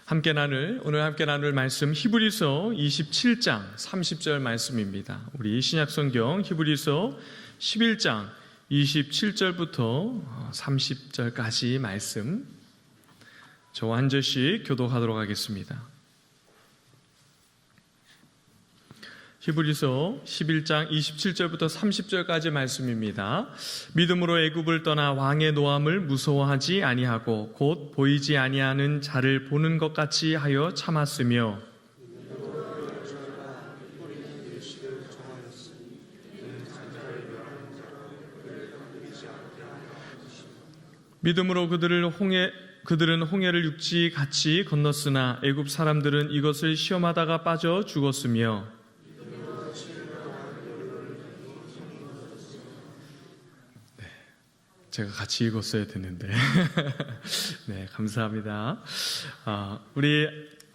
오늘 함께 나눌 말씀 히브리서 27장 30절 말씀입니다. 우리 신약성경 히브리서 11장 27절부터 30절까지 말씀 저와 한 절씩 교독하도록 하겠습니다. 히브리서 11장 27절부터 30절까지 말씀입니다. 믿음으로 애굽을 떠나 왕의 노함을 무서워하지 아니하고 곧 보이지 아니하는 자를 보는 것 같이 하여 참았으며 믿음으로 그들은 홍해를 육지 같이 건넜으나 애굽 사람들은 이것을 시험하다가 빠져 죽었으며 제가 같이 읽었어야 되는데 네, 감사합니다. 우리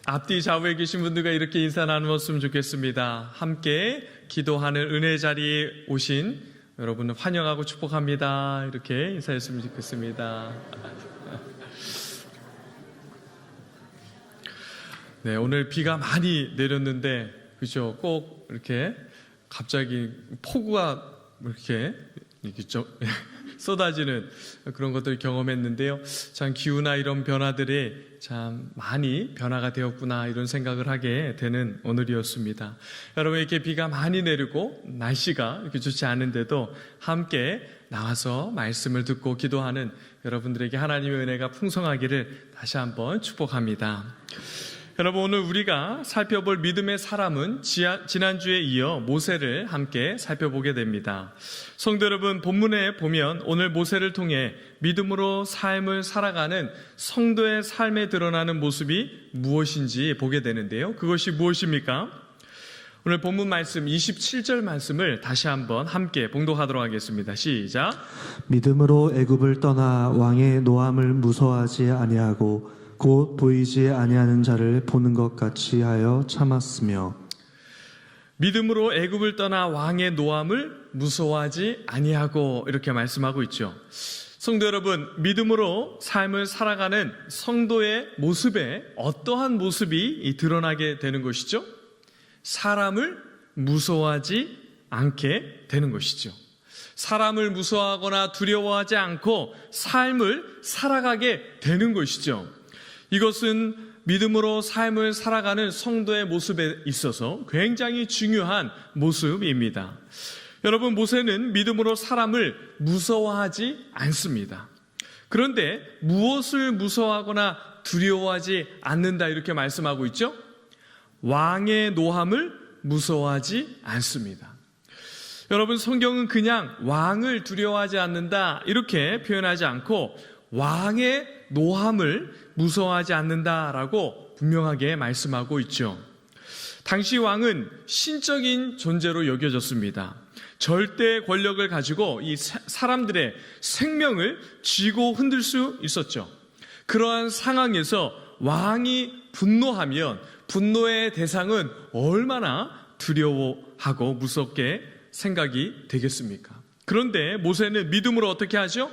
앞뒤 좌우에 계신 분들과 이렇게 인사 나누었으면 좋겠습니다. 함께 기도하는 은혜 자리에 오신 여러분을 환영하고 축복합니다. 이렇게 인사했으면 좋겠습니다. 네, 오늘 비가 많이 내렸는데 그죠? 꼭 이렇게 갑자기 폭우가 이렇게 쏟아지는 그런 것들을 경험했는데요. 참 기후나 이런 변화들이 참 많이 변화가 되었구나 이런 생각을 하게 되는 오늘이었습니다. 여러분 이렇게 비가 많이 내리고 날씨가 이렇게 좋지 않은데도 함께 나와서 말씀을 듣고 기도하는 여러분들에게 하나님의 은혜가 풍성하기를 다시 한번 축복합니다. 여러분 오늘 우리가 살펴볼 믿음의 사람은 지난주에 이어 모세를 함께 살펴보게 됩니다. 성도 여러분, 본문에 보면 오늘 모세를 통해 믿음으로 삶을 살아가는 성도의 삶에 드러나는 모습이 무엇인지 보게 되는데요. 그것이 무엇입니까? 오늘 본문 말씀 27절 말씀을 다시 한번 함께 봉독하도록 하겠습니다. 시작. 믿음으로 애굽을 떠나 왕의 노함을 무서워하지 아니하고 곧 보이지 아니하는 자를 보는 것 같이 하여 참았으며 믿음으로 애굽을 떠나 왕의 노함을 무서워하지 아니하고 이렇게 말씀하고 있죠. 성도 여러분, 믿음으로 삶을 살아가는 성도의 모습에 어떠한 모습이 드러나게 되는 것이죠? 사람을 무서워하지 않게 되는 것이죠. 사람을 무서워하거나 두려워하지 않고 삶을 살아가게 되는 것이죠. 이것은 믿음으로 삶을 살아가는 성도의 모습에 있어서 굉장히 중요한 모습입니다. 여러분, 모세는 믿음으로 사람을 무서워하지 않습니다. 그런데 무엇을 무서워하거나 두려워하지 않는다 이렇게 말씀하고 있죠? 왕의 노함을 무서워하지 않습니다. 여러분, 성경은 그냥 왕을 두려워하지 않는다 이렇게 표현하지 않고 왕의 노함을 무서워하지 않는다라고 분명하게 말씀하고 있죠. 당시 왕은 신적인 존재로 여겨졌습니다. 절대 권력을 가지고 이 사람들의 생명을 쥐고 흔들 수 있었죠. 그러한 상황에서 왕이 분노하면 분노의 대상은 얼마나 두려워하고 무섭게 생각이 되겠습니까? 그런데 모세는 믿음으로 어떻게 하죠?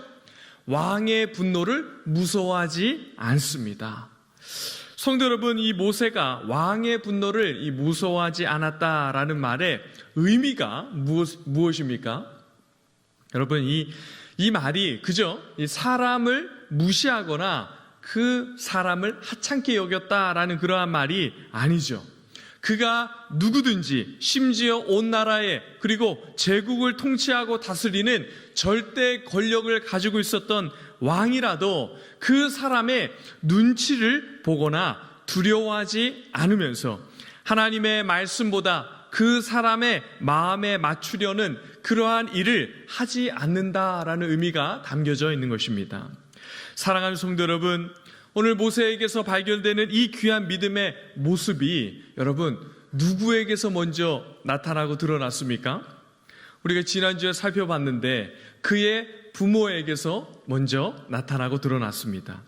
왕의 분노를 무서워하지 않습니다. 성도 여러분, 이 모세가 왕의 분노를 무서워하지 않았다라는 말의 의미가 무엇입니까? 여러분, 이 말이 그저 사람을 무시하거나 그 사람을 하찮게 여겼다라는 그러한 말이 아니죠. 그가 누구든지 심지어 온 나라에 그리고 제국을 통치하고 다스리는 절대 권력을 가지고 있었던 왕이라도 그 사람의 눈치를 보거나 두려워하지 않으면서 하나님의 말씀보다 그 사람의 마음에 맞추려는 그러한 일을 하지 않는다라는 의미가 담겨져 있는 것입니다. 사랑하는 성도 여러분, 오늘 모세에게서 발견되는 이 귀한 믿음의 모습이 여러분 누구에게서 먼저 나타나고 드러났습니까? 우리가 지난주에 살펴봤는데 그의 부모에게서 먼저 나타나고 드러났습니다.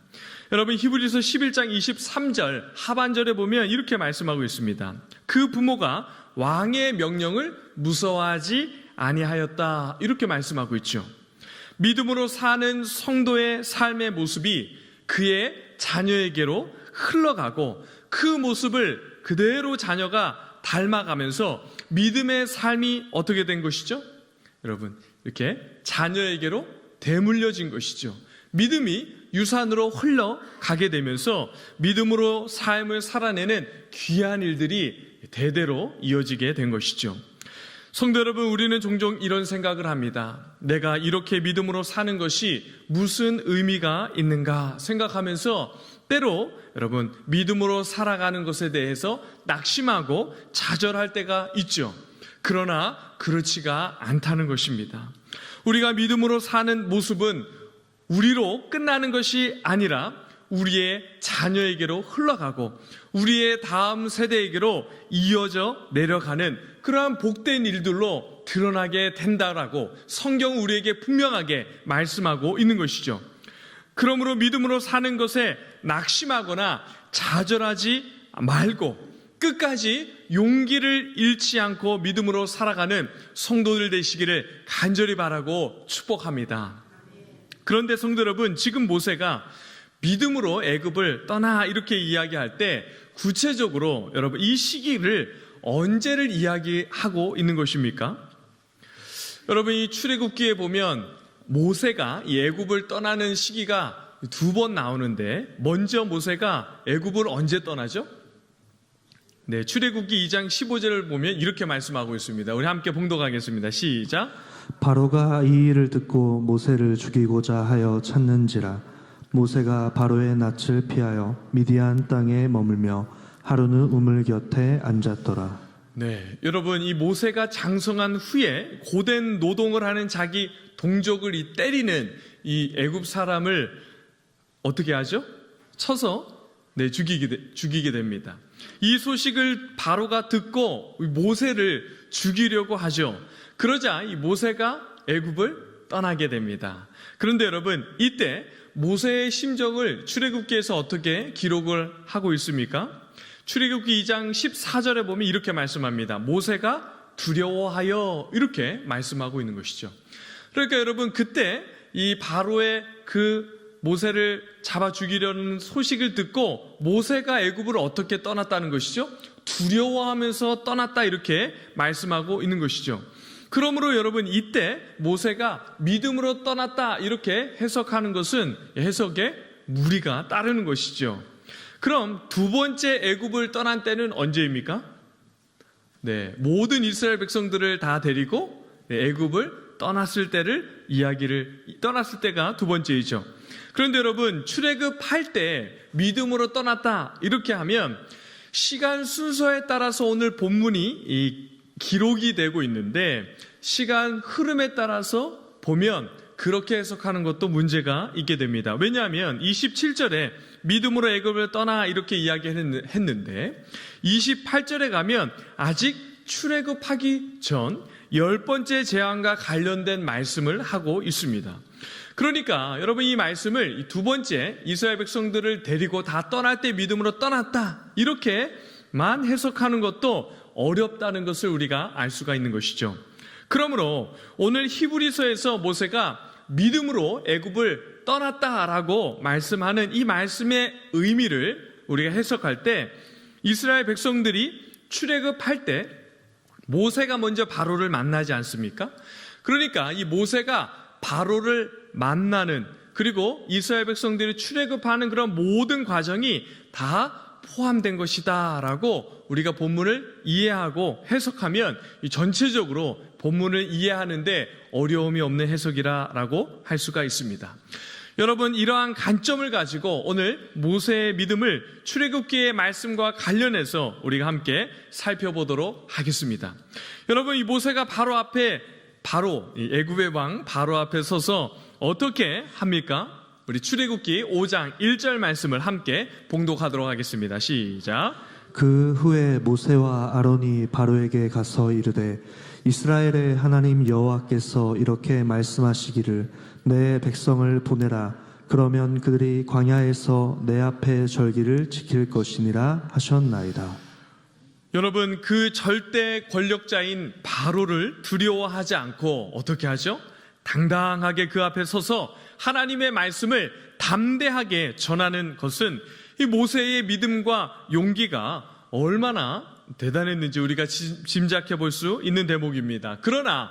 여러분 히브리서 11장 23절 하반절에 보면 이렇게 말씀하고 있습니다. 그 부모가 왕의 명령을 무서워하지 아니하였다 이렇게 말씀하고 있죠. 믿음으로 사는 성도의 삶의 모습이 그의 자녀에게로 흘러가고 그 모습을 그대로 자녀가 닮아가면서 믿음의 삶이 어떻게 된 것이죠? 여러분, 이렇게 자녀에게로 되물려진 것이죠. 믿음이 유산으로 흘러가게 되면서 믿음으로 삶을 살아내는 귀한 일들이 대대로 이어지게 된 것이죠. 성도 여러분, 우리는 종종 이런 생각을 합니다. 내가 이렇게 믿음으로 사는 것이 무슨 의미가 있는가 생각하면서 때로 여러분 믿음으로 살아가는 것에 대해서 낙심하고 좌절할 때가 있죠. 그러나 그렇지가 않다는 것입니다. 우리가 믿음으로 사는 모습은 우리로 끝나는 것이 아니라 우리의 자녀에게로 흘러가고 우리의 다음 세대에게로 이어져 내려가는 그러한 복된 일들로 드러나게 된다라고 성경은 우리에게 분명하게 말씀하고 있는 것이죠. 그러므로 믿음으로 사는 것에 낙심하거나 좌절하지 말고 끝까지 용기를 잃지 않고 믿음으로 살아가는 성도들 되시기를 간절히 바라고 축복합니다. 그런데 성도 여러분, 지금 모세가 믿음으로 애굽을 떠나 이렇게 이야기할 때 구체적으로 여러분 이 시기를 언제를 이야기하고 있는 것입니까? 여러분, 이 출애굽기에 보면 모세가 이 애굽을 떠나는 시기가 두 번 나오는데 먼저 모세가 애굽을 언제 떠나죠? 네, 출애굽기 2장 15절을 보면 이렇게 말씀하고 있습니다. 우리 함께 봉독하겠습니다. 시작. 바로가 이 일을 듣고 모세를 죽이고자 하여 찾는지라. 모세가 바로의 낯을 피하여 미디안 땅에 머물며 하루는 우물 곁에 앉았더라. 네, 여러분, 이 모세가 장성한 후에 고된 노동을 하는 자기 동족을 때리는 이 애굽 사람을 어떻게 하죠? 쳐서 죽이게 됩니다. 이 소식을 바로가 듣고 모세를 죽이려고 하죠. 그러자 이 모세가 애굽을 떠나게 됩니다. 그런데 여러분, 이때 모세의 심정을 출애굽기에서 어떻게 기록을 하고 있습니까? 출애굽기 2장 14절에 보면 이렇게 말씀합니다. 모세가 두려워하여 이렇게 말씀하고 있는 것이죠. 그러니까 여러분, 그때 이 바로의 그 모세를 잡아 죽이려는 소식을 듣고 모세가 애굽을 어떻게 떠났다는 것이죠? 두려워하면서 떠났다 이렇게 말씀하고 있는 것이죠. 그러므로 여러분, 이때 모세가 믿음으로 떠났다 이렇게 해석하는 것은 해석에 무리가 따르는 것이죠. 그럼 두 번째 애굽을 떠난 때는 언제입니까? 네, 모든 이스라엘 백성들을 다 데리고 애굽을 떠났을 때가 두 번째이죠. 그런데 여러분, 출애굽할 때 믿음으로 떠났다 이렇게 하면 시간 순서에 따라서 오늘 본문이 기록이 되고 있는데 시간 흐름에 따라서 보면 그렇게 해석하는 것도 문제가 있게 됩니다. 왜냐하면 27절에 믿음으로 애굽을 떠나 이렇게 이야기했는데 28절에 가면 아직 출애굽하기 전 10번째 재앙과 관련된 말씀을 하고 있습니다. 그러니까 여러분, 이 말씀을 두 번째 이스라엘 백성들을 데리고 다 떠날 때 믿음으로 떠났다 이렇게만 해석하는 것도 어렵다는 것을 우리가 알 수가 있는 것이죠. 그러므로 오늘 히브리서에서 모세가 믿음으로 애굽을 떠났다라고 말씀하는 이 말씀의 의미를 우리가 해석할 때 이스라엘 백성들이 출애굽할 때 모세가 먼저 바로를 만나지 않습니까? 그러니까 이 모세가 바로를 만나는, 그리고 이스라엘 백성들이 출애굽하는 그런 모든 과정이 다 포함된 것이다라고 우리가 본문을 이해하고 해석하면 전체적으로 본문을 이해하는데 어려움이 없는 해석이라고 할 수가 있습니다. 여러분, 이러한 관점을 가지고 오늘 모세의 믿음을 출애굽기의 말씀과 관련해서 우리가 함께 살펴보도록 하겠습니다. 여러분, 이 모세가 이 애굽의 왕 바로 앞에 서서 어떻게 합니까? 우리 출애굽기 5장 1절 말씀을 함께 봉독하도록 하겠습니다. 시작. 그 후에 모세와 아론이 바로에게 가서 이르되 이스라엘의 하나님 여호와께서 이렇게 말씀하시기를 내 백성을 보내라. 그러면 그들이 광야에서 내 앞에 절기를 지킬 것이니라 하셨나이다. 여러분, 그 절대 권력자인 바로를 두려워하지 않고 어떻게 하죠? 당당하게 그 앞에 서서 하나님의 말씀을 담대하게 전하는 것은 이 모세의 믿음과 용기가 얼마나 대단했는지 우리가 짐작해 볼 수 있는 대목입니다. 그러나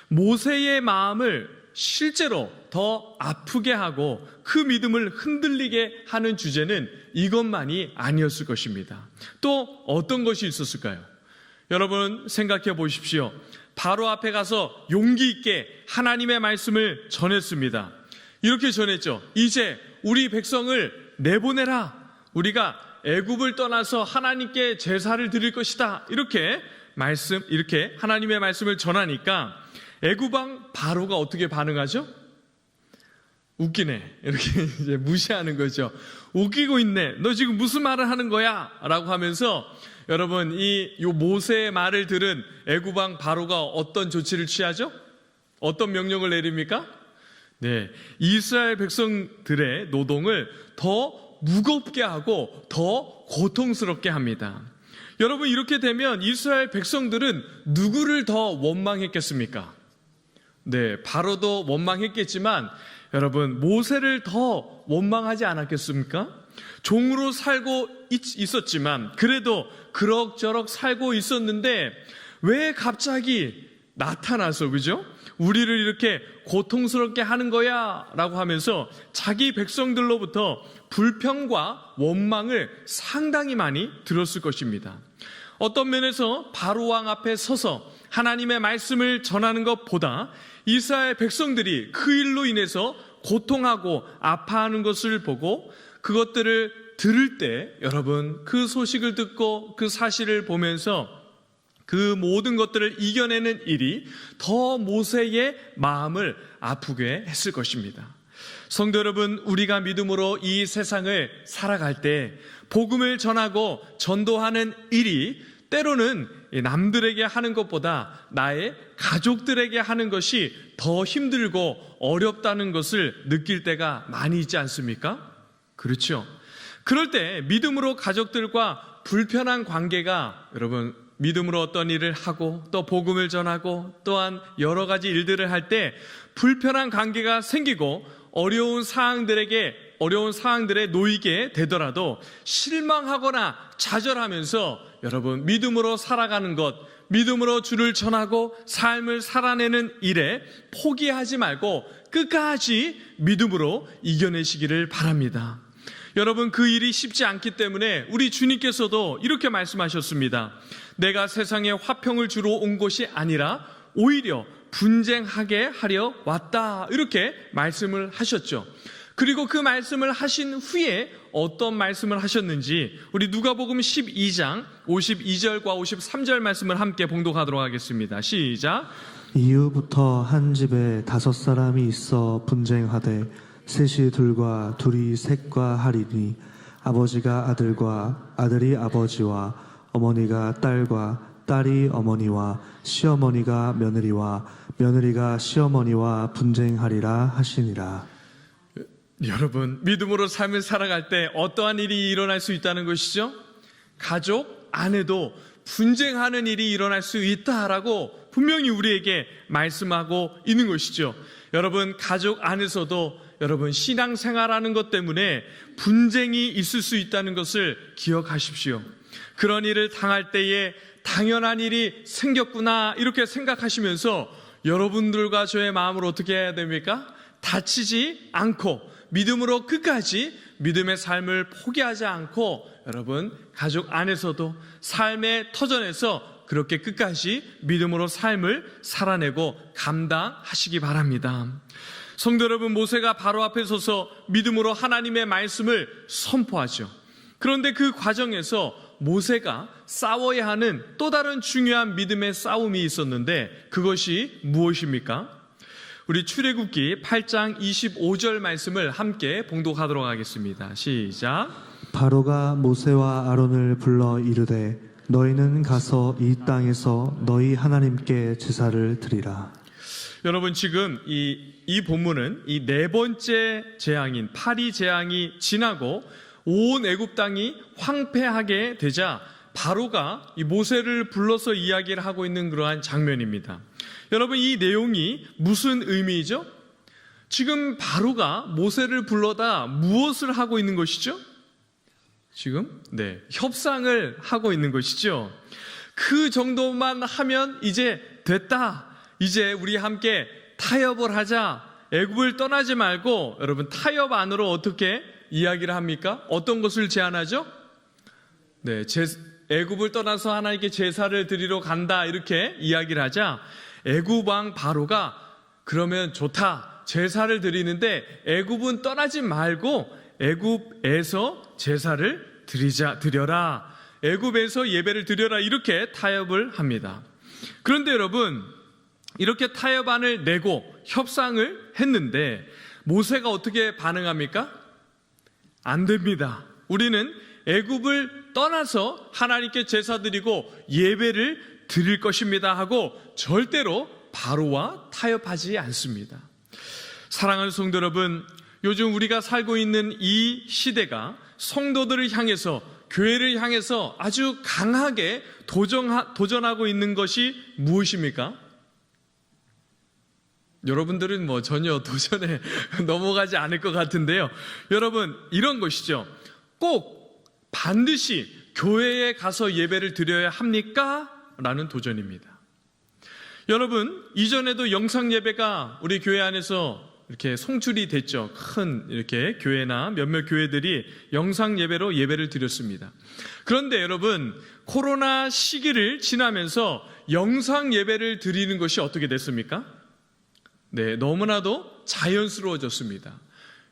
모세의 마음을 실제로 더 아프게 하고 그 믿음을 흔들리게 하는 주제는 이것만이 아니었을 것입니다. 또 어떤 것이 있었을까요? 여러분 생각해 보십시오. 바로 앞에 가서 용기 있게 하나님의 말씀을 전했습니다. 이렇게 전했죠. 이제 우리 백성을 내보내라. 우리가 애굽을 떠나서 하나님께 제사를 드릴 것이다. 이렇게 하나님의 말씀을 전하니까 애굽 왕 바로가 어떻게 반응하죠? 웃기네. 이렇게 이제 무시하는 거죠. 웃기고 있네. 너 지금 무슨 말을 하는 거야? 라고 하면서 여러분 요 모세의 말을 들은 애굽 왕 바로가 어떤 조치를 취하죠? 어떤 명령을 내립니까? 네, 이스라엘 백성들의 노동을 더 무겁게 하고 더 고통스럽게 합니다. 여러분 이렇게 되면 이스라엘 백성들은 누구를 더 원망했겠습니까? 네, 바로도 원망했겠지만 여러분 모세를 더 원망하지 않았겠습니까? 종으로 살고 있었지만 그래도 그럭저럭 살고 있었는데 왜 갑자기 나타나서 그죠? 우리를 이렇게 고통스럽게 하는 거야 라고 하면서 자기 백성들로부터 불평과 원망을 상당히 많이 들었을 것입니다. 어떤 면에서 바로 왕 앞에 서서 하나님의 말씀을 전하는 것보다 이스라엘 백성들이 그 일로 인해서 고통하고 아파하는 것을 보고 그것들을 들을 때 여러분 그 소식을 듣고 그 사실을 보면서 그 모든 것들을 이겨내는 일이 더 모세의 마음을 아프게 했을 것입니다. 성도 여러분, 우리가 믿음으로 이 세상을 살아갈 때 복음을 전하고 전도하는 일이 때로는 남들에게 하는 것보다 나의 가족들에게 하는 것이 더 힘들고 어렵다는 것을 느낄 때가 많이 있지 않습니까? 그렇죠. 그럴 때 믿음으로 가족들과 불편한 관계가 여러분 믿음으로 어떤 일을 하고 또 복음을 전하고 또한 여러 가지 일들을 할 때 불편한 관계가 생기고 어려운 상황들에 놓이게 되더라도 실망하거나 좌절하면서 여러분 믿음으로 살아가는 것, 믿음으로 주를 전하고 삶을 살아내는 일에 포기하지 말고 끝까지 믿음으로 이겨내시기를 바랍니다. 여러분 그 일이 쉽지 않기 때문에 우리 주님께서도 이렇게 말씀하셨습니다. 내가 세상에 화평을 주러 온 것이 아니라 오히려 분쟁하게 하려 왔다. 이렇게 말씀을 하셨죠. 그리고 그 말씀을 하신 후에 어떤 말씀을 하셨는지 우리 누가복음 12장 52절과 53절 말씀을 함께 봉독하도록 하겠습니다. 시작. 이후부터 한 집에 5사람이 있어 분쟁하되 셋이 둘과 둘이 셋과 하리니 아버지가 아들과 아들이 아버지와 어머니가 딸과 딸이 어머니와 시어머니가 며느리와 며느리가 시어머니와 분쟁하리라 하시니라. 여러분 믿음으로 삶을 살아갈 때 어떠한 일이 일어날 수 있다는 것이죠? 가족 안에도 분쟁하는 일이 일어날 수 있다라고 분명히 우리에게 말씀하고 있는 것이죠. 여러분 가족 안에서도 여러분 신앙생활하는 것 때문에 분쟁이 있을 수 있다는 것을 기억하십시오. 그런 일을 당할 때에 당연한 일이 생겼구나 이렇게 생각하시면서 여러분들과 저의 마음을 어떻게 해야 됩니까? 다치지 않고 믿음으로 끝까지 믿음의 삶을 포기하지 않고 여러분 가족 안에서도 삶의 터전에서 그렇게 끝까지 믿음으로 삶을 살아내고 감당하시기 바랍니다. 성도 여러분, 모세가 바로 앞에 서서 믿음으로 하나님의 말씀을 선포하죠. 그런데 그 과정에서 모세가 싸워야 하는 또 다른 중요한 믿음의 싸움이 있었는데 그것이 무엇입니까? 우리 출애굽기 8장 25절 말씀을 함께 봉독하도록 하겠습니다. 시작. 바로가 모세와 아론을 불러 이르되 너희는 가서 이 땅에서 너희 하나님께 제사를 드리라. 여러분 지금 이 본문은 이 네 번째 재앙인 파리 재앙이 지나고 온 애굽 땅이 황폐하게 되자 바로가 이 모세를 불러서 이야기를 하고 있는 그러한 장면입니다. 여러분 이 내용이 무슨 의미이죠? 지금 바로가 모세를 불러다 무엇을 하고 있는 것이죠? 지금 협상을 하고 있는 것이죠. 그 정도만 하면 이제 됐다. 이제 우리 함께 타협을 하자. 애굽을 떠나지 말고 여러분 타협 안으로 어떻게 이야기를 합니까? 어떤 것을 제안하죠? 애굽을 떠나서 하나님께 제사를 드리러 간다 이렇게 이야기를 하자 애굽 왕 바로가 그러면 좋다. 제사를 드리는데 애굽은 떠나지 말고 애굽에서 제사를 드려라. 애굽에서 예배를 드려라. 이렇게 타협을 합니다. 그런데 여러분 이렇게 타협안을 내고 협상을 했는데 모세가 어떻게 반응합니까? 안 됩니다. 우리는 애굽을 떠나서 하나님께 제사 드리고 예배를 드릴 것입니다 하고 절대로 바로와 타협하지 않습니다. 사랑하는 성도 여러분, 요즘 우리가 살고 있는 이 시대가 성도들을 향해서 교회를 향해서 아주 강하게 도전하고 있는 것이 무엇입니까? 여러분들은 전혀 도전에 넘어가지 않을 것 같은데요. 여러분, 이런 것이죠. 꼭 반드시 교회에 가서 예배를 드려야 합니까? 라는 도전입니다. 여러분, 이전에도 영상 예배가 우리 교회 안에서 이렇게 송출이 됐죠. 큰 이렇게 교회나 몇몇 교회들이 영상 예배로 예배를 드렸습니다. 그런데 여러분, 코로나 시기를 지나면서 영상 예배를 드리는 것이 어떻게 됐습니까? 너무나도 자연스러워졌습니다.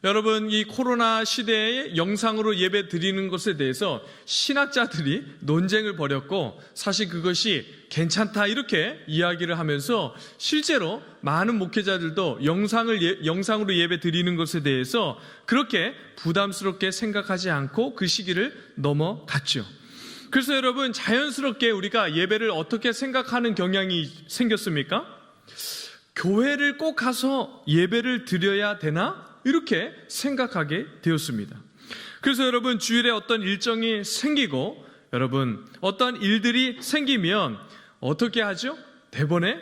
여러분, 이 코로나 시대에 영상으로 예배 드리는 것에 대해서 신학자들이 논쟁을 벌였고 사실 그것이 괜찮다 이렇게 이야기를 하면서 실제로 많은 목회자들도 영상으로 예배 드리는 것에 대해서 그렇게 부담스럽게 생각하지 않고 그 시기를 넘어갔죠. 그래서 여러분, 자연스럽게 우리가 예배를 어떻게 생각하는 경향이 생겼습니까? 교회를 꼭 가서 예배를 드려야 되나? 이렇게 생각하게 되었습니다. 그래서 여러분, 주일에 어떤 일정이 생기고 여러분 어떤 일들이 생기면 어떻게 하죠? 대번에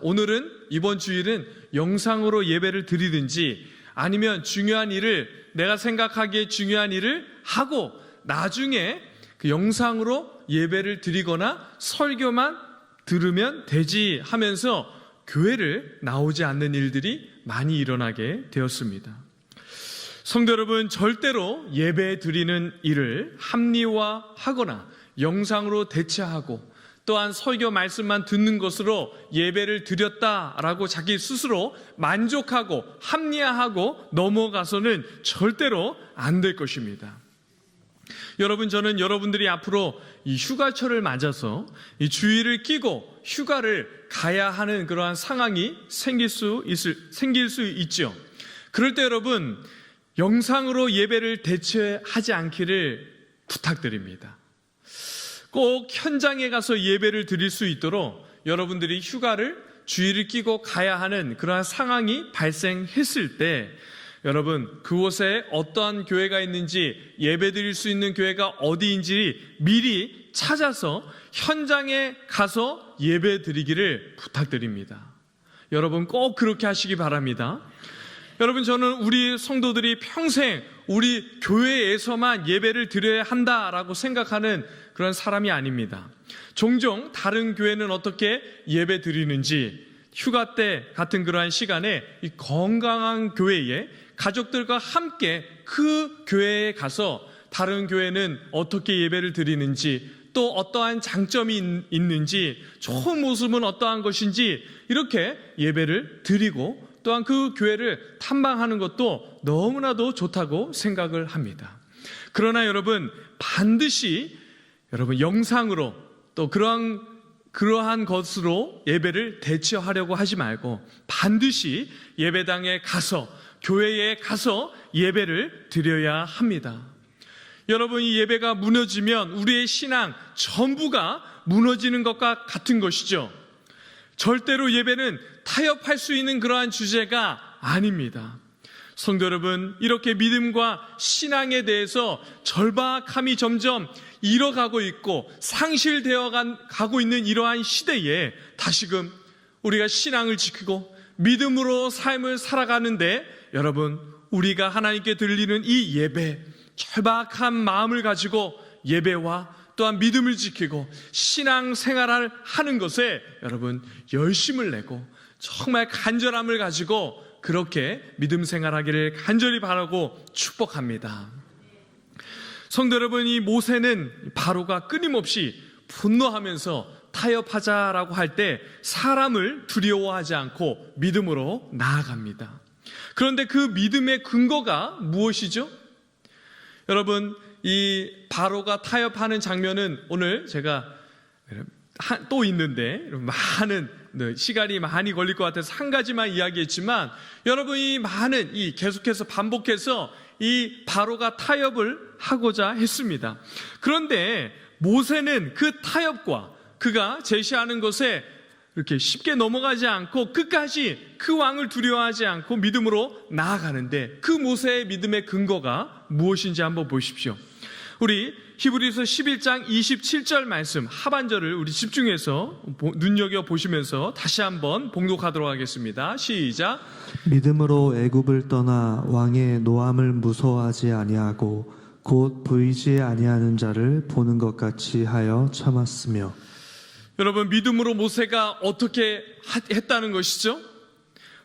오늘은 이번 주일은 영상으로 예배를 드리든지 아니면 중요한 일을 내가 생각하기에 중요한 일을 하고 나중에 그 영상으로 예배를 드리거나 설교만 들으면 되지 하면서 교회를 나오지 않는 일들이 많이 일어나게 되었습니다. 성도 여러분, 절대로 예배 드리는 일을 합리화하거나 영상으로 대체하고 또한 설교 말씀만 듣는 것으로 예배를 드렸다라고 자기 스스로 만족하고 합리화하고 넘어가서는 절대로 안 될 것입니다. 여러분, 저는 여러분들이 앞으로 이 휴가철을 맞아서 이 주일을 끼고 휴가를 가야 하는 그러한 상황이 생길 수 있죠. 그럴 때 여러분, 영상으로 예배를 대체하지 않기를 부탁드립니다. 꼭 현장에 가서 예배를 드릴 수 있도록 여러분들이 휴가를 주일을 끼고 가야 하는 그러한 상황이 발생했을 때 여러분, 그곳에 어떠한 교회가 있는지 예배 드릴 수 있는 교회가 어디인지 미리 찾아서 현장에 가서 예배 드리기를 부탁드립니다. 여러분, 꼭 그렇게 하시기 바랍니다. 여러분, 저는 우리 성도들이 평생 우리 교회에서만 예배를 드려야 한다라고 생각하는 그런 사람이 아닙니다. 종종 다른 교회는 어떻게 예배 드리는지 휴가 때 같은 그러한 시간에 이 건강한 교회에 가족들과 함께 그 교회에 가서 다른 교회는 어떻게 예배를 드리는지 또 어떠한 장점이 있는지 좋은 모습은 어떠한 것인지 이렇게 예배를 드리고 또한 그 교회를 탐방하는 것도 너무나도 좋다고 생각을 합니다. 그러나 여러분, 반드시 여러분 영상으로 또 그러한 것으로 예배를 대체하려고 하지 말고 반드시 예배당에 가서 교회에 가서 예배를 드려야 합니다. 여러분, 이 예배가 무너지면 우리의 신앙 전부가 무너지는 것과 같은 것이죠. 절대로 예배는 타협할 수 있는 그러한 주제가 아닙니다. 성도 여러분, 이렇게 믿음과 신앙에 대해서 절박함이 점점 잃어가고 있고 상실되어 가고 있는 이러한 시대에 다시금 우리가 신앙을 지키고 믿음으로 삶을 살아가는데 여러분, 우리가 하나님께 드리는 이 예배, 절박한 마음을 가지고 예배와 또한 믿음을 지키고 신앙생활을 하는 것에 여러분 열심을 내고 정말 간절함을 가지고 그렇게 믿음 생활하기를 간절히 바라고 축복합니다. 성도 여러분, 이 모세는 바로가 끊임없이 분노하면서 타협하자라고 할 때 사람을 두려워하지 않고 믿음으로 나아갑니다. 그런데 그 믿음의 근거가 무엇이죠? 여러분, 이 바로가 타협하는 장면은 오늘 제가 또 있는데 많은 시간이 많이 걸릴 것 같아서 한 가지만 이야기했지만 여러분, 이 많은 계속해서 반복해서 이 바로가 타협을 하고자 했습니다. 그런데 모세는 그 타협과 그가 제시하는 것에 이렇게 쉽게 넘어가지 않고 끝까지 그 왕을 두려워하지 않고 믿음으로 나아가는데 그 모세의 믿음의 근거가 무엇인지 한번 보십시오. 우리 히브리서 11장 27절 말씀 하반절을 우리 집중해서 눈여겨보시면서 다시 한번 봉독하도록 하겠습니다. 시작. 믿음으로 애굽을 떠나 왕의 노함을 무서워하지 아니하고 곧 보이지 아니하는 자를 보는 것 같이 하여 참았으며. 여러분, 믿음으로 모세가 어떻게 했다는 것이죠?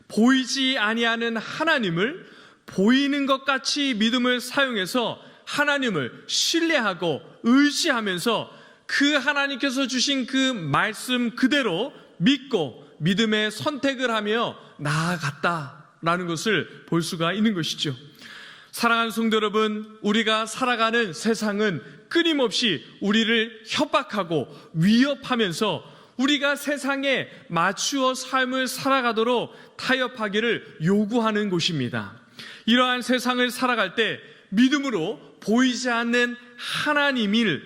보이지 아니하는 하나님을 보이는 것 같이 믿음을 사용해서 하나님을 신뢰하고 의지하면서 그 하나님께서 주신 그 말씀 그대로 믿고 믿음의 선택을 하며 나아갔다라는 것을 볼 수가 있는 것이죠. 사랑하는 성도 여러분, 우리가 살아가는 세상은 끊임없이 우리를 협박하고 위협하면서 우리가 세상에 맞추어 삶을 살아가도록 타협하기를 요구하는 곳입니다. 이러한 세상을 살아갈 때 믿음으로 보이지 않는 하나님을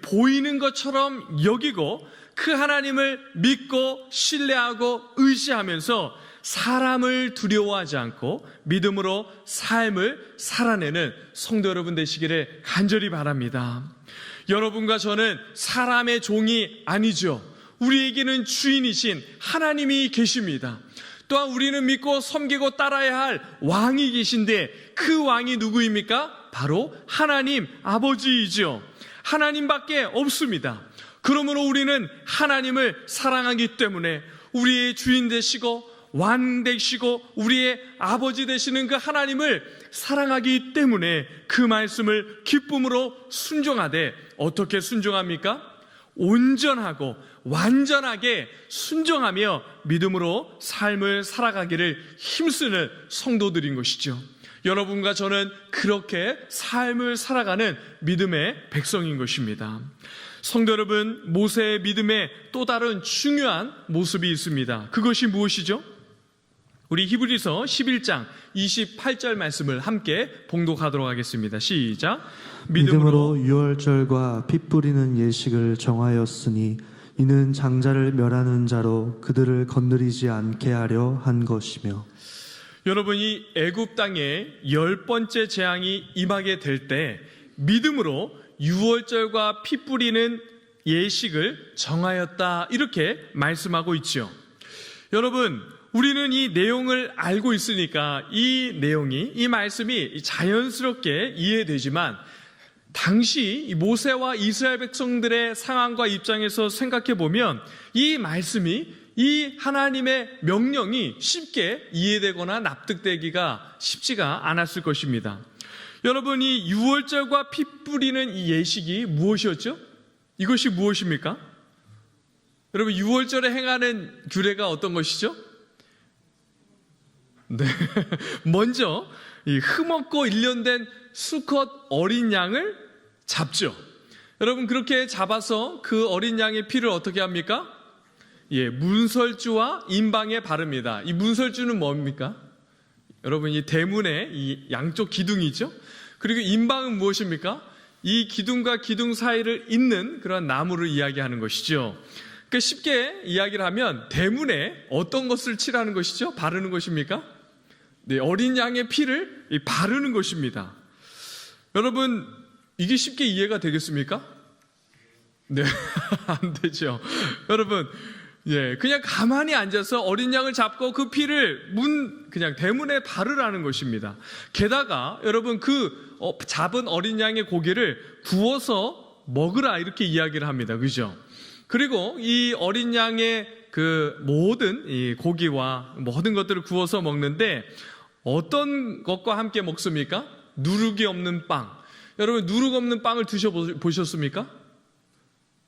보이는 것처럼 여기고 그 하나님을 믿고 신뢰하고 의지하면서 사람을 두려워하지 않고 믿음으로 삶을 살아내는 성도 여러분 되시기를 간절히 바랍니다. 여러분과 저는 사람의 종이 아니죠. 우리에게는 주인이신 하나님이 계십니다. 또한 우리는 믿고 섬기고 따라야 할 왕이 계신데 그 왕이 누구입니까? 바로 하나님 아버지이죠. 하나님밖에 없습니다. 그러므로 우리는 하나님을 사랑하기 때문에 우리의 주인 되시고 왕 되시고 우리의 아버지 되시는 그 하나님을 사랑하기 때문에 그 말씀을 기쁨으로 순종하되 어떻게 순종합니까? 온전하고 완전하게 순종하며 믿음으로 삶을 살아가기를 힘쓰는 성도들인 것이죠. 여러분과 저는 그렇게 삶을 살아가는 믿음의 백성인 것입니다. 성도 여러분, 모세의 믿음에 또 다른 중요한 모습이 있습니다. 그것이 무엇이죠? 우리 히브리서 11장 28절 말씀을 함께 봉독하도록 하겠습니다. 시작. 믿음으로 유월절과 피 뿌리는 예식을 정하였으니 이는 장자를 멸하는 자로 그들을 건드리지 않게 하려 한 것이며. 여러분이 애굽 땅에 10번째 재앙이 임하게 될 때 믿음으로 유월절과 피 뿌리는 예식을 정하였다, 이렇게 말씀하고 있죠. 여러분, 우리는 이 내용을 알고 있으니까 이 내용이, 이 말씀이 자연스럽게 이해되지만 당시 모세와 이스라엘 백성들의 상황과 입장에서 생각해 보면 이 말씀이, 이 하나님의 명령이 쉽게 이해되거나 납득되기가 쉽지가 않았을 것입니다. 여러분, 이 유월절과 피 뿌리는 이 예식이 무엇이었죠? 이것이 무엇입니까? 여러분, 유월절에 행하는 규례가 어떤 것이죠? 네. 먼저 이 흠없고 1년 된 수컷 어린 양을 잡죠. 여러분, 그렇게 잡아서 그 어린 양의 피를 어떻게 합니까? 문설주와 임방에 바릅니다. 이 문설주는 뭡니까? 여러분, 이 대문의 이 양쪽 기둥이죠. 그리고 임방은 무엇입니까? 이 기둥과 기둥 사이를 잇는 그런 나무를 이야기하는 것이죠. 그러니까 쉽게 이야기를 하면 대문에 어떤 것을 칠하는 것이죠? 바르는 것입니까? 네, 어린 양의 피를 바르는 것입니다. 여러분, 이게 쉽게 이해가 되겠습니까? 네, 안 되죠. 여러분, 예, 그냥 가만히 앉아서 어린 양을 잡고 그 피를 그냥 대문에 바르라는 것입니다. 게다가 여러분 잡은 어린 양의 고기를 구워서 먹으라 이렇게 이야기를 합니다. 그죠? 그리고 이 어린 양의 그 모든 이 고기와 모든 것들을 구워서 먹는데 어떤 것과 함께 먹습니까? 누룩이 없는 빵. 여러분 누룩 없는 빵을 드셔보셨습니까?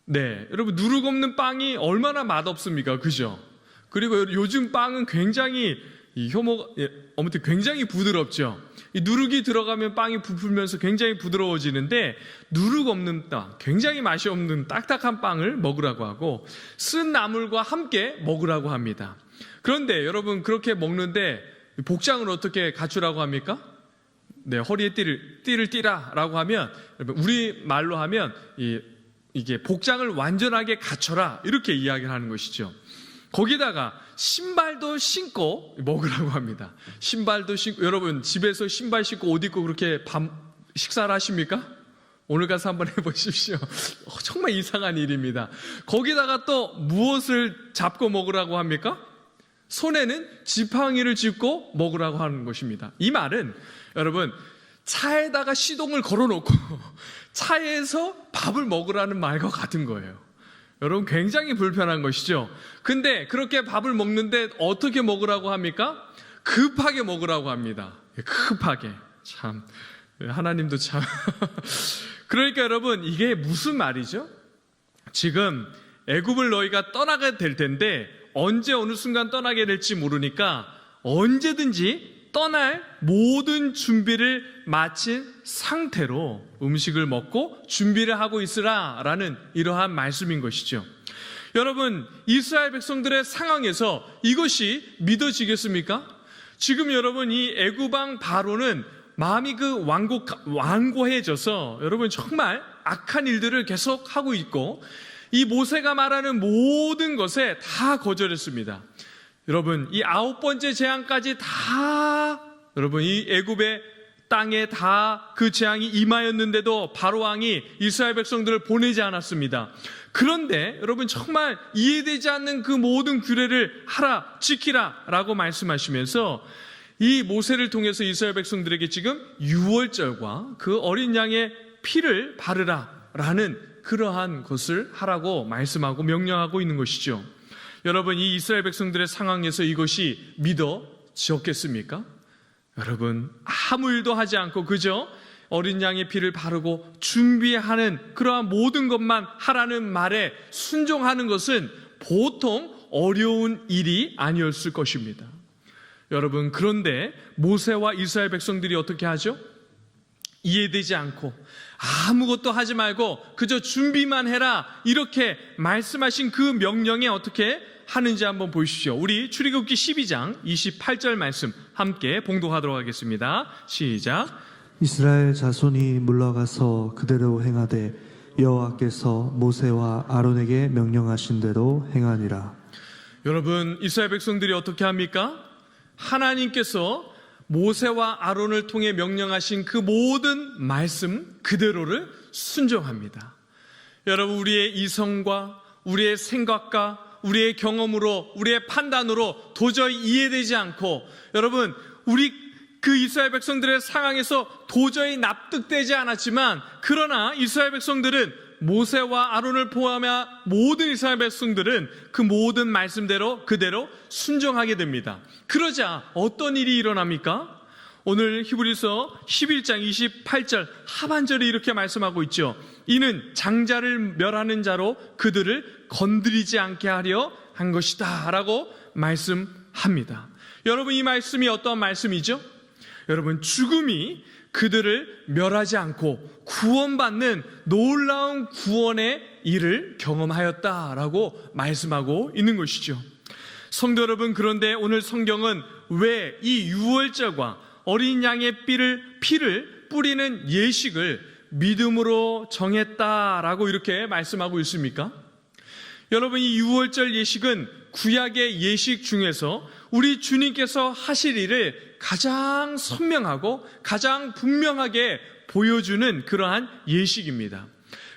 네, 여러분 누룩 없는 빵이 얼마나 맛없습니까? 그죠? 그리고 요즘 빵은 굉장히 아무튼 굉장히 부드럽죠. 이 누룩이 들어가면 빵이 부풀면서 굉장히 부드러워지는데 누룩 없는 빵, 굉장히 맛이 없는 딱딱한 빵을 먹으라고 하고 쓴 나물과 함께 먹으라고 합니다. 그런데 여러분 그렇게 먹는데 복장을 어떻게 갖추라고 합니까? 네, 허리에 띠를 띠라라고 하면 우리 말로 하면 이게 복장을 완전하게 갖춰라 이렇게 이야기를 하는 것이죠. 거기다가 신발도 신고 먹으라고 합니다. 신발도 신고 여러분 집에서 신발 신고 옷 입고 그렇게 식사를 하십니까? 오늘 가서 한번 해보십시오. 정말 이상한 일입니다. 거기다가 또 무엇을 잡고 먹으라고 합니까? 손에는 지팡이를 짚고 먹으라고 하는 것입니다. 이 말은 여러분 차에다가 시동을 걸어놓고 차에서 밥을 먹으라는 말과 같은 거예요. 여러분 굉장히 불편한 것이죠. 근데 그렇게 밥을 먹는데 어떻게 먹으라고 합니까? 급하게 먹으라고 합니다. 급하게. 참 하나님도 참 그러니까 여러분 이게 무슨 말이죠? 지금 애굽을 너희가 떠나게 될 텐데 언제 어느 순간 떠나게 될지 모르니까 언제든지 떠날 모든 준비를 마친 상태로 음식을 먹고 준비를 하고 있으라 라는 이러한 말씀인 것이죠. 여러분 이스라엘 백성들의 상황에서 이것이 믿어지겠습니까? 지금 여러분 이 애굽왕 바로는 마음이 완고해져서 여러분 정말 악한 일들을 계속 하고 있고 이 모세가 말하는 모든 것에 다 거절했습니다. 여러분 이 9번째 재앙까지 다 여러분 이 애굽의 땅에 다 그 재앙이 임하였는데도 바로 왕이 이스라엘 백성들을 보내지 않았습니다. 그런데 여러분 정말 이해되지 않는 그 모든 규례를 하라 지키라 라고 말씀하시면서 이 모세를 통해서 이스라엘 백성들에게 지금 유월절과 그 어린 양의 피를 바르라 라는 그러한 것을 하라고 말씀하고 명령하고 있는 것이죠. 여러분 이 이스라엘 백성들의 상황에서 이것이 믿어지었겠습니까? 여러분 아무 일도 하지 않고 그저 어린 양의 피를 바르고 준비하는 그러한 모든 것만 하라는 말에 순종하는 것은 보통 어려운 일이 아니었을 것입니다. 여러분 그런데 모세와 이스라엘 백성들이 어떻게 하죠? 이해되지 않고 아무것도 하지 말고 그저 준비만 해라 이렇게 말씀하신 그 명령에 어떻게 하는지 한번 보십시오. 우리 출애굽기 12장 28절 말씀 함께 봉독하도록 하겠습니다. 시작. 이스라엘 자손이 물러가서 그대로 행하되 여호와께서 모세와 아론에게 명령하신 대로 행하니라. 여러분 이스라엘 백성들이 어떻게 합니까? 하나님께서 모세와 아론을 통해 명령하신 그 모든 말씀 그대로를 순종합니다. 여러분 우리의 이성과 우리의 생각과 우리의 경험으로 우리의 판단으로 도저히 이해되지 않고 여러분 우리 그 이스라엘 백성들의 상황에서 도저히 납득되지 않았지만 그러나 이스라엘 백성들은 모세와 아론을 포함한 모든 이스라엘 백성들은 그 모든 말씀대로 그대로 순종하게 됩니다. 그러자 어떤 일이 일어납니까? 오늘 히브리서 11장 28절 하반절에 이렇게 말씀하고 있죠. 이는 장자를 멸하는 자로 그들을 건드리지 않게 하려 한 것이다 라고 말씀합니다. 여러분 이 말씀이 어떤 말씀이죠? 여러분 죽음이 그들을 멸하지 않고 구원받는 놀라운 구원의 일을 경험하였다라고 말씀하고 있는 것이죠. 성도 여러분 그런데 오늘 성경은 왜 이 유월절과 어린 양의 피를 뿌리는 예식을 믿음으로 정했다라고 이렇게 말씀하고 있습니까? 여러분 이 유월절 예식은 구약의 예식 중에서 우리 주님께서 하실 일을 가장 선명하고 가장 분명하게 보여주는 그러한 예식입니다.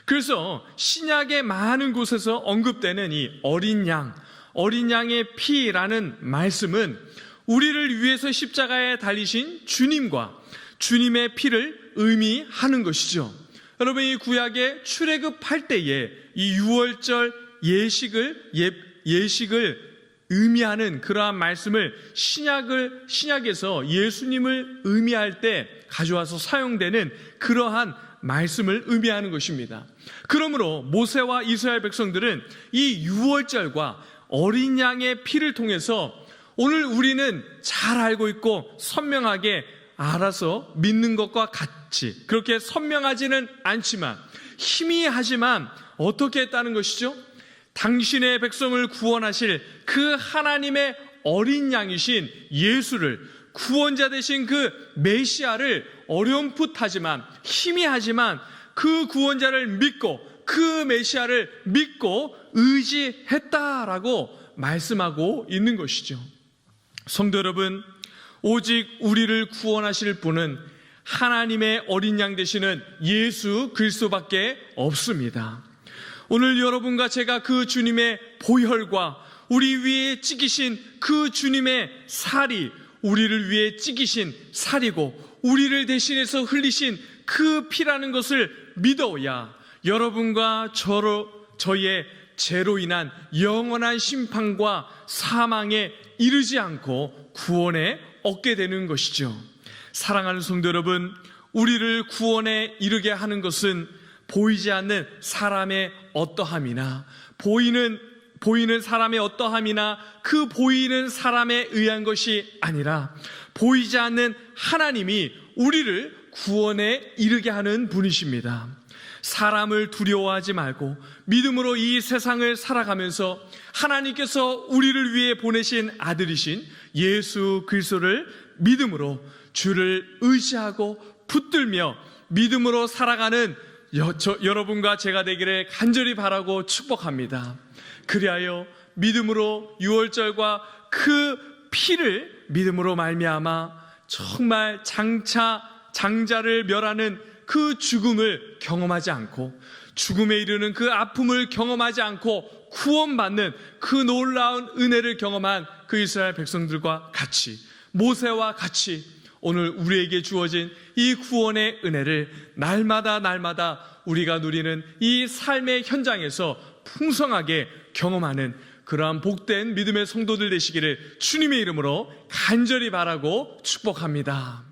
그래서 신약의 많은 곳에서 언급되는 이 어린 양, 어린 양의 피라는 말씀은 우리를 위해서 십자가에 달리신 주님과 주님의 피를 의미하는 것이죠. 여러분, 이 구약의 출애굽할 때에 이 유월절 예식을 의미하는 그러한 말씀을 신약에서 예수님을 의미할 때 가져와서 사용되는 그러한 말씀을 의미하는 것입니다. 그러므로 모세와 이스라엘 백성들은 이 유월절과 어린 양의 피를 통해서 오늘 우리는 잘 알고 있고 선명하게 알아서 믿는 것과 같이, 그렇게 선명하지는 않지만 희미하지만 어떻게 했다는 것이죠? 당신의 백성을 구원하실 그 하나님의 어린 양이신 예수를, 구원자 되신 그 메시아를 어렴풋하지만 희미하지만 그 구원자를 믿고 그 메시아를 믿고 의지했다라고 말씀하고 있는 것이죠. 성도 여러분, 오직 우리를 구원하실 분은 하나님의 어린 양 되시는 예수 그리스도밖에 없습니다. 오늘 여러분과 제가 그 주님의 보혈과 우리 위에 찢기신 그 주님의 살이 우리를 위해 찢기신 살이고 우리를 대신해서 흘리신 그 피라는 것을 믿어야 여러분과 저의 죄로 인한 영원한 심판과 사망에 이르지 않고 구원에 얻게 되는 것이죠. 사랑하는 성도 여러분, 우리를 구원에 이르게 하는 것은 보이지 않는 사람의 어떠함이나 보이는 사람의 어떠함이나 그 보이는 사람에 의한 것이 아니라 보이지 않는 하나님이 우리를 구원에 이르게 하는 분이십니다. 사람을 두려워하지 말고 믿음으로 이 세상을 살아가면서 하나님께서 우리를 위해 보내신 아들이신 예수 그리스도를 믿음으로 주를 의지하고 붙들며 믿음으로 살아가는 여러분과 제가 되기를 간절히 바라고 축복합니다. 그리하여 믿음으로 유월절과 그 피를 믿음으로 말미암아 정말 장자를 멸하는 그 죽음을 경험하지 않고 죽음에 이르는 그 아픔을 경험하지 않고 구원받는 그 놀라운 은혜를 경험한 그 이스라엘 백성들과 같이, 모세와 같이 오늘 우리에게 주어진 이 구원의 은혜를 날마다 우리가 누리는 이 삶의 현장에서 풍성하게 경험하는 그러한 복된 믿음의 성도들 되시기를 주님의 이름으로 간절히 바라고 축복합니다.